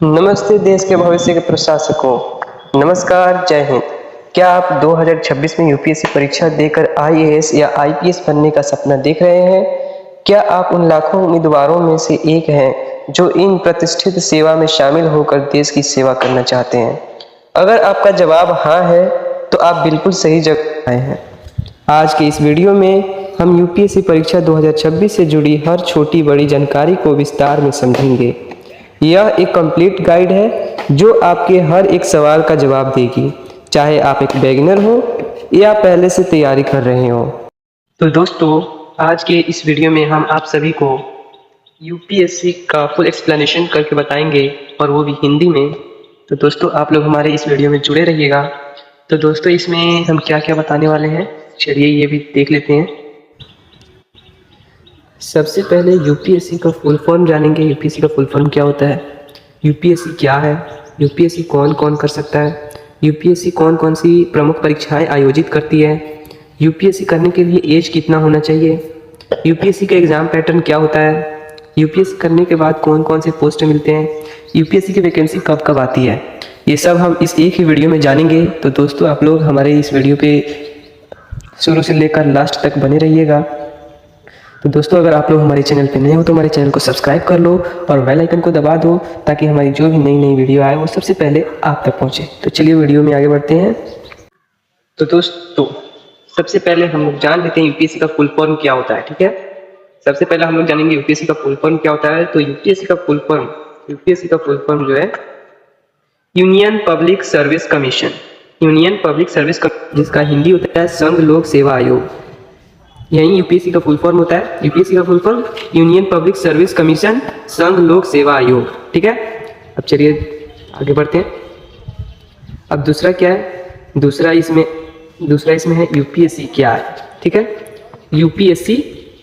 नमस्ते देश के भविष्य के प्रशासकों। नमस्कार, जय हिंद। क्या आप 2026 में यूपीएससी परीक्षा देकर आईएएस या आईपीएस बनने का सपना देख रहे हैं? क्या आप उन लाखों उम्मीदवारों में से एक हैं जो इन प्रतिष्ठित सेवा में शामिल होकर देश की सेवा करना चाहते हैं? अगर आपका जवाब हाँ है तो आप बिल्कुल सही जगह आए हैं। आज के इस वीडियो में हम यूपीएससी परीक्षा 2026 से जुड़ी हर छोटी बड़ी जानकारी को विस्तार में समझेंगे। यह एक कंप्लीट गाइड है जो आपके हर एक सवाल का जवाब देगी, चाहे आप एक बिगिनर हो या पहले से तैयारी कर रहे हो। तो दोस्तों, आज के इस वीडियो में हम आप सभी को यूपीएससी का फुल एक्सप्लेनेशन करके बताएंगे, और वो भी हिंदी में। तो दोस्तों, आप लोग हमारे इस वीडियो में जुड़े रहिएगा। तो दोस्तों, इसमें हम क्या क्या बताने वाले हैं, चलिए ये भी देख लेते हैं। सबसे पहले यूपीएससी का फुल फॉर्म जानेंगे। यूपीएससी का फुल फॉर्म क्या होता है, यूपीएससी क्या है, यूपीएससी कौन कौन कर सकता है, यूपीएससी कौन कौन सी प्रमुख परीक्षाएं आयोजित करती है, यूपीएससी करने के लिए एज कितना होना चाहिए, यूपीएससी का एग्ज़ाम पैटर्न क्या होता है, यूपीएससी करने के बाद कौन कौन से पोस्ट मिलते हैं, यूपीएससी की वैकेंसी कब कब आती है, ये सब हम इस एक ही वीडियो में जानेंगे। तो दोस्तों, आप लोग हमारे इस वीडियो पे शुरू से लेकर लास्ट तक बने रहिएगा। तो दोस्तों, अगर आप लोग हमारे चैनल पे नए हो तो हमारे चैनल को सब्सक्राइब कर लो और बेल आइकन को दबा दो, ताकि हमारी जो भी नई नई वीडियो आए वो सबसे पहले आप तक पहुंचे। तो चलिए वीडियो में आगे बढ़ते हैं। तो दोस्तों, सबसे पहले हम लोग जान लेते हैं यूपीएससी का फुल फॉर्म क्या होता है। ठीक है, सबसे पहले हम लोग जानेंगे यूपीएससी का फुल फॉर्म क्या होता है। तो यूपीएससी का फुल फॉर्म जो है union public service commission. Union public service commission, जिसका हिंदी होता है संघ लोक सेवा आयोग। यही यूपीएससी का फुल फॉर्म होता है। यूपीएससी का full form union public service commission, संघ लोक सेवा आयोग। ठीक है, अब चलिए आगे बढ़ते हैं। अब दूसरा क्या है, दूसरा इसमें है यूपीएससी क्या है। ठीक है, यूपीएससी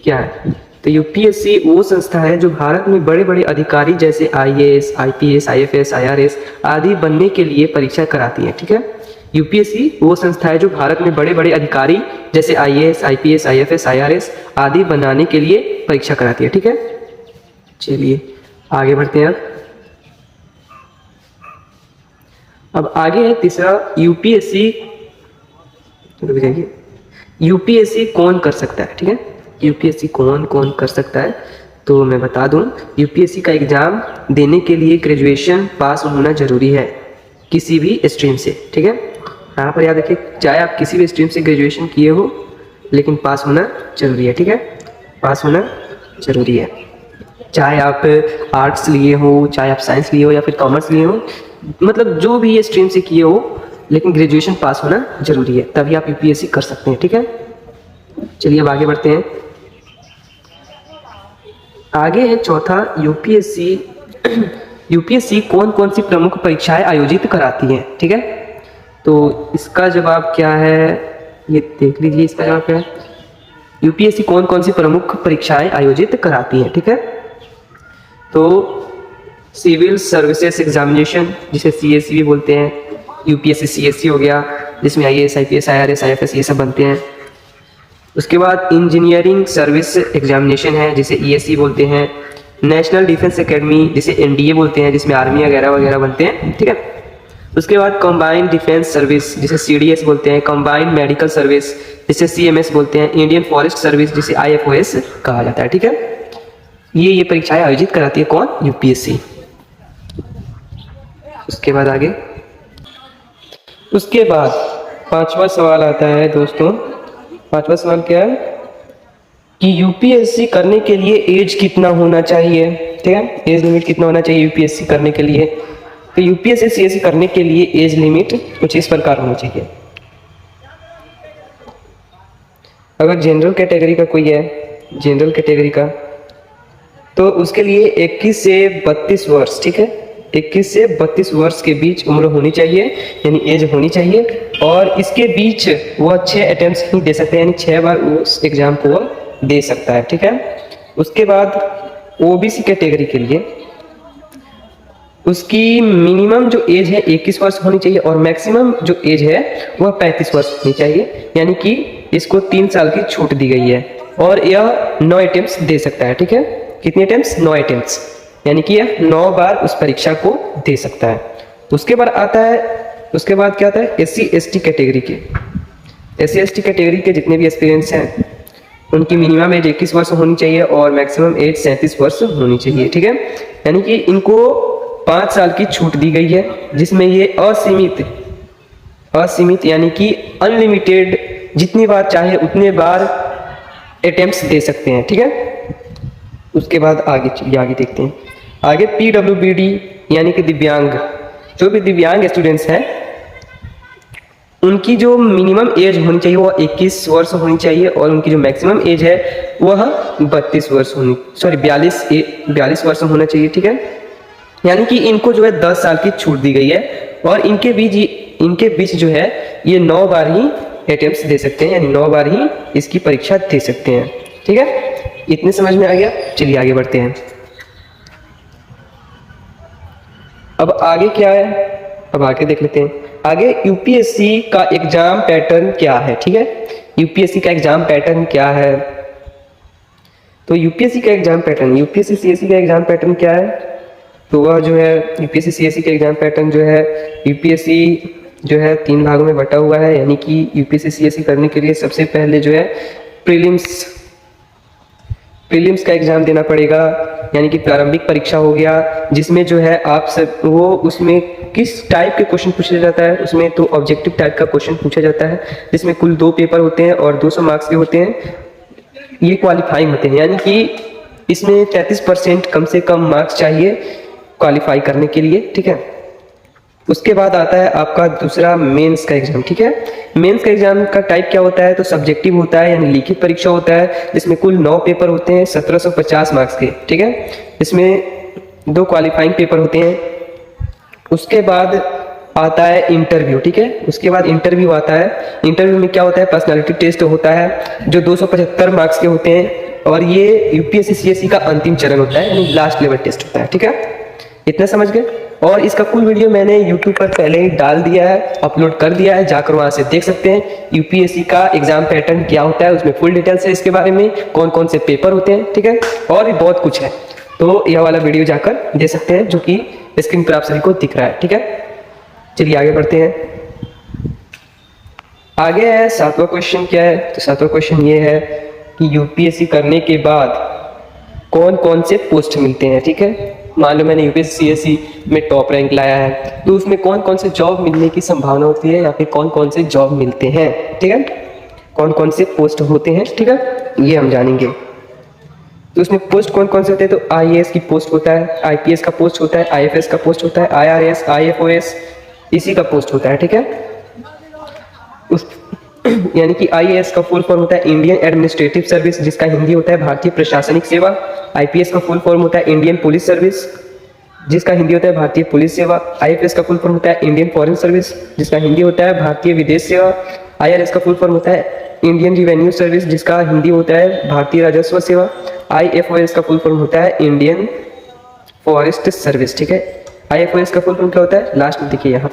क्या है। तो यूपीएससी वो संस्था है जो भारत में बड़े बड़े अधिकारी जैसे आईएएस, आईपीएस, आईएफएस, आईआरएस आदि बनने के लिए परीक्षा कराती है। ठीक है, यूपीएससी वो संस्था है जो भारत में बड़े बड़े अधिकारी जैसे आईएएस, आईपीएस, आईएफएस, आईआरएस आदि बनाने के लिए परीक्षा कराती है। ठीक है, चलिए आगे बढ़ते हैं। अब आगे है तीसरा, यूपीएससी कौन कर सकता है। ठीक है, यूपीएससी कौन कौन कर सकता है, तो मैं बता दूं, यूपीएससी का एग्जाम देने के लिए ग्रेजुएशन पास होना जरूरी है, किसी भी स्ट्रीम से। ठीक है, यहाँ पर याद रखिए, चाहे आप किसी भी स्ट्रीम से ग्रेजुएशन किए हो, लेकिन पास होना जरूरी है। ठीक है, पास होना जरूरी है। चाहे आप आर्ट्स लिए हो, चाहे आप साइंस लिए हो या फिर कॉमर्स लिए हो, मतलब जो भी ये स्ट्रीम से किए हो, लेकिन ग्रेजुएशन पास होना जरूरी है, तभी आप यूपीएससी कर सकते हैं। ठीक है, चलिए अब आगे बढ़ते हैं। आगे है चौथा, यूपीएससी कौन कौन सी प्रमुख परीक्षाएं आयोजित कराती है। ठीक है, तो इसका जवाब क्या है, ये देख लीजिए। इसका जवाब क्या है, यूपीएससी कौन कौन सी प्रमुख परीक्षाएं आयोजित कराती है। ठीक है, तो सिविल सर्विसेज एग्जामिनेशन, जिसे सीएससी भी बोलते हैं, यूपीएससी सीएससी हो गया, जिसमें आईएएस, आईपीएस, आईआरएस, आईएफएस ये सब बनते हैं। उसके बाद इंजीनियरिंग सर्विस एग्जामिनेशन है, जिसे ईएससी बोलते हैं। नेशनल डिफेंस एकेडमी, जिसे एनडीए बोलते हैं, जिसमें आर्मी वगैरह वगैरह बनते हैं। ठीक है, उसके बाद कंबाइंड डिफेंस सर्विस, जिसे सीडीएस बोलते हैं, कंबाइंड मेडिकल सर्विस, जिसे सीएमएस बोलते हैं, इंडियन फॉरेस्ट सर्विस, जिसे आईएफओएस कहा जाता है। ठीक है, ये परीक्षाएं आयोजित कराती है कौन, यूपीएससी। उसके बाद आगे, उसके बाद पांचवा सवाल आता है दोस्तों। पांचवा सवाल क्या है कि यूपीएससी करने के लिए एज कितना होना चाहिए। ठीक है, एज लिमिट कितना होना चाहिए यूपीएससी करने के लिए। तो यूपीएससी सीएससी करने के लिए एज लिमिट कुछ इस प्रकार होना चाहिए। अगर जनरल कैटेगरी का कोई है, जनरल कैटेगरी का, तो उसके लिए 21 से 32 वर्ष। ठीक है, 21 से 32 वर्ष के बीच उम्र होनी चाहिए, यानी एज होनी चाहिए। और इसके बीच वह 6 अटेम्प्ट्स ही दे सकते हैं, यानी 6 बार उस एग्जाम को वह दे सकता है। ठीक है, उसके बाद ओबीसी कैटेगरी के लिए उसकी मिनिमम जो एज है 21 वर्ष होनी चाहिए, और मैक्सिमम जो एज है वह 35 वर्ष होनी चाहिए, यानी कि इसको 3 साल की छूट दी गई है। और यह 9 अटेम्प्ट्स दे सकता है। ठीक है, कितने अटेम्प्ट्स, 9 अटेम्प्ट्स। यानी कि यह 9 बार उस परीक्षा को दे सकता है। उसके बाद क्या आता है SC ST कैटेगरी के। SC ST कैटेगरी के जितने भी एस्पिरेंट्स हैं उनकी मिनिमम एज 21 वर्ष होनी चाहिए और मैक्सिमम एज 37 वर्ष होनी चाहिए, ठीक है। यानी कि इनको 5 साल की छूट दी गई है, जिसमें ये असीमित यानी कि अनलिमिटेड जितनी बार चाहे उतने बार अटेम्प्ट्स दे सकते हैं, ठीक है। उसके बाद आगे देखते हैं। आगे PWBD यानी कि दिव्यांग, जो भी दिव्यांग स्टूडेंट्स हैं उनकी जो मिनिमम एज होनी चाहिए वह 21 वर्ष होनी चाहिए और उनकी जो मैक्सिमम एज है वह 42 वर्ष होना चाहिए, ठीक है। यानी कि इनको जो है 10 साल की छूट दी गई है और इनके बीच जो है ये 9 बार ही अटेम्प्ट्स दे सकते हैं, यानी 9 बार ही इसकी परीक्षा दे सकते हैं, ठीक है। इतने समझ में आ गया। चलिए आगे बढ़ते हैं। अब आगे क्या है, अब आगे देख लेते हैं। आगे यूपीएससी का एग्जाम पैटर्न क्या है, ठीक है। यूपीएससी का एग्जाम पैटर्न क्या है, तो यूपीएससी का एग्जाम पैटर्न, यूपीएससी सीएससी का एग्जाम पैटर्न क्या है, तो वह जो है यूपीएससी सीएससी का एग्जाम पैटर्न जो है, यूपीएससी जो है 3 भागों में बटा हुआ है। यानी कि यूपीएससी सीएससी करने के लिए सबसे पहले जो है प्रीलिम्स का एग्जाम देना पड़ेगा, यानी कि प्रारंभिक परीक्षा हो गया, जिसमें जो है आप सब वो उसमें किस टाइप के क्वेश्चन पूछा जाता है, उसमें तो ऑब्जेक्टिव टाइप का क्वेश्चन पूछा जाता है, जिसमें कुल 2 पेपर होते हैं और 200 मार्क्स के होते हैं। ये क्वालिफाइंग होते हैं, यानी कि इसमें 33% कम से कम मार्क्स चाहिए क्वालिफाई करने के लिए, ठीक है। उसके बाद आता है आपका दूसरा मेंस का एग्जाम, ठीक है। मेंस का एग्जाम का टाइप क्या होता है, तो सब्जेक्टिव होता है, यानी लिखित परीक्षा होता है, जिसमें कुल 9 पेपर होते हैं 1750 मार्क्स के, ठीक है। इसमें 2 क्वालिफाइंग पेपर होते हैं। उसके बाद आता है इंटरव्यू, ठीक है। उसके बाद इंटरव्यू आता है। इंटरव्यू में क्या होता है, पर्सनालिटी टेस्ट होता है जो 275 मार्क्स के होते हैं और ये यूपीएससी सीएससी का अंतिम चरण होता है, यानी लास्ट लेवल टेस्ट होता है, ठीक है। इतना समझ गए। और इसका फुल वीडियो मैंने YouTube पर पहले ही डाल दिया है, अपलोड कर दिया है, जाकर वहां से देख सकते हैं यूपीएससी का एग्जाम पैटर्न क्या होता है, उसमें फुल डिटेल्स है इसके बारे में, कौन कौन से पेपर होते हैं, ठीक है, और भी बहुत कुछ है। तो यह वाला वीडियो जाकर देख सकते हैं, जो कि स्क्रीन पर आप सभी को दिख रहा है, ठीक है। चलिए आगे बढ़ते हैं। आगे है 7वां क्वेश्चन। क्या है, तो 7वां क्वेश्चन ये है कि यूपीएससी करने के बाद कौन कौन से पोस्ट मिलते हैं, ठीक है। मान लो मैंने यूपीएससी सीएससी में टॉप रैंक लाया है, तो उसमें कौन कौन से जॉब मिलने की संभावना होती है, या फिर कौन कौन से जॉब मिलते हैं, ठीक है, कौन कौन से पोस्ट होते हैं, ठीक है, ये हम जानेंगे। तो उसमें पोस्ट कौन कौन से होते हैं, तो आईएएस की पोस्ट होता है, आईपीएस का पोस्ट होता है, आईएफएस का पोस्ट होता है, आईआरएस, आईएफओएस, इसी का पोस्ट होता है, ठीक है। यानी कि आईएएस का फुल फॉर्म होता है इंडियन एडमिनिस्ट्रेटिव सर्विस, जिसका हिंदी होता है भारतीय प्रशासनिक सेवा। आईपीएस का फुल फॉर्म होता है इंडियन पुलिस सर्विस, जिसका हिंदी होता है भारतीय पुलिस सेवा। आईएफएस का फुल फॉर्म होता है इंडियन फॉरेन सर्विस, जिसका हिंदी होता है भारतीय विदेश सेवा। आईआरएस का फुल फॉर्म होता है इंडियन रिवेन्यू सर्विस, जिसका हिंदी होता है भारतीय राजस्व सेवा। आईएफओएस का फुल फॉर्म होता है इंडियन फॉरेस्ट सर्विस, ठीक है। आईएफओएस का फुल फॉर्म क्या होता है, लास्ट में देखिए, यहाँ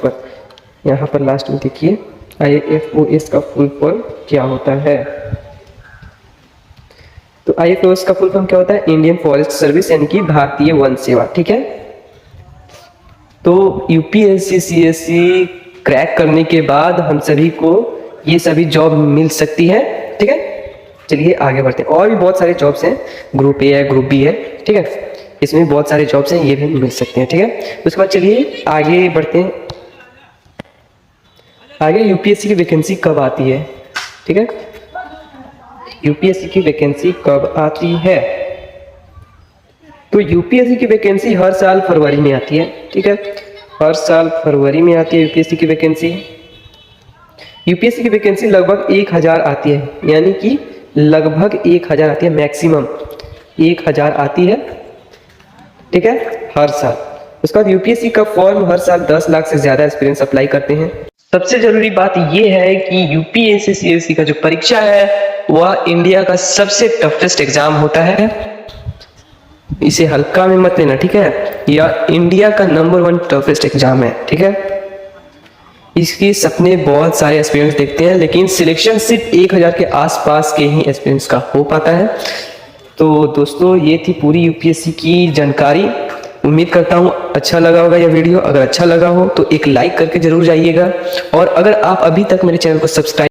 पर लास्ट में देखिए आईएफओएस का फुल फॉर्म क्या होता है। तो आईएफओएस का फुल फॉर्म क्या होता है, इंडियन फॉरेस्ट सर्विस, यानी कि भारतीय वन सेवा, ठीक है। तो यूपीएससी सीएससी क्रैक करने के बाद हम सभी को ये सभी जॉब मिल सकती है, ठीक है। चलिए आगे बढ़ते हैं। और भी बहुत सारे जॉब्स हैं, ग्रुप ए है, ग्रुप बी है, ठीक है, इसमें बहुत सारे जॉब्स हैं, ये भी मिल सकते हैं, ठीक है। उसके बाद चलिए आगे बढ़ते हैं। आगे यूपीएससी की वैकेंसी कब आती है, ठीक है, यूपीएससी की वैकेंसी कब आती है। तो यूपीएससी की वैकेंसी हर साल फरवरी में आती है, ठीक है, हर साल फरवरी में आती है यूपीएससी की वैकेंसी। यूपीएससी की वैकेंसी लगभग 1000 आती है, यानी कि लगभग 1000 आती है, मैक्सिमम 1000 आती है, ठीक है, हर साल। उसके बाद यूपीएससी का फॉर्म हर साल 10 लाख से ज्यादा एस्पिरेंट्स अप्लाई करते हैं। सबसे जरूरी बात यह है कि यूपीएससी सीएससी का जो परीक्षा है वह इंडिया का सबसे टफेस्ट एग्जाम होता है, इसे हल्का में मत लेना, ठीक है, यह इंडिया का नंबर 1 टफेस्ट एग्जाम है, ठीक है। इसके सपने बहुत सारे एस्पिरेंट्स देखते हैं, लेकिन सिलेक्शन सिर्फ 1000 के आसपास के ही एस्पिरेंट्स का हो पाता है। तो दोस्तों ये थी पूरी यूपीएससी की जानकारी। उम्मीद करता हूँ अच्छा लगा होगा यह वीडियो। अगर अच्छा लगा हो तो एक लाइक करके जरूर जाइएगा, और अगर आप अभी तक मेरे चैनल को सब्सक्राइब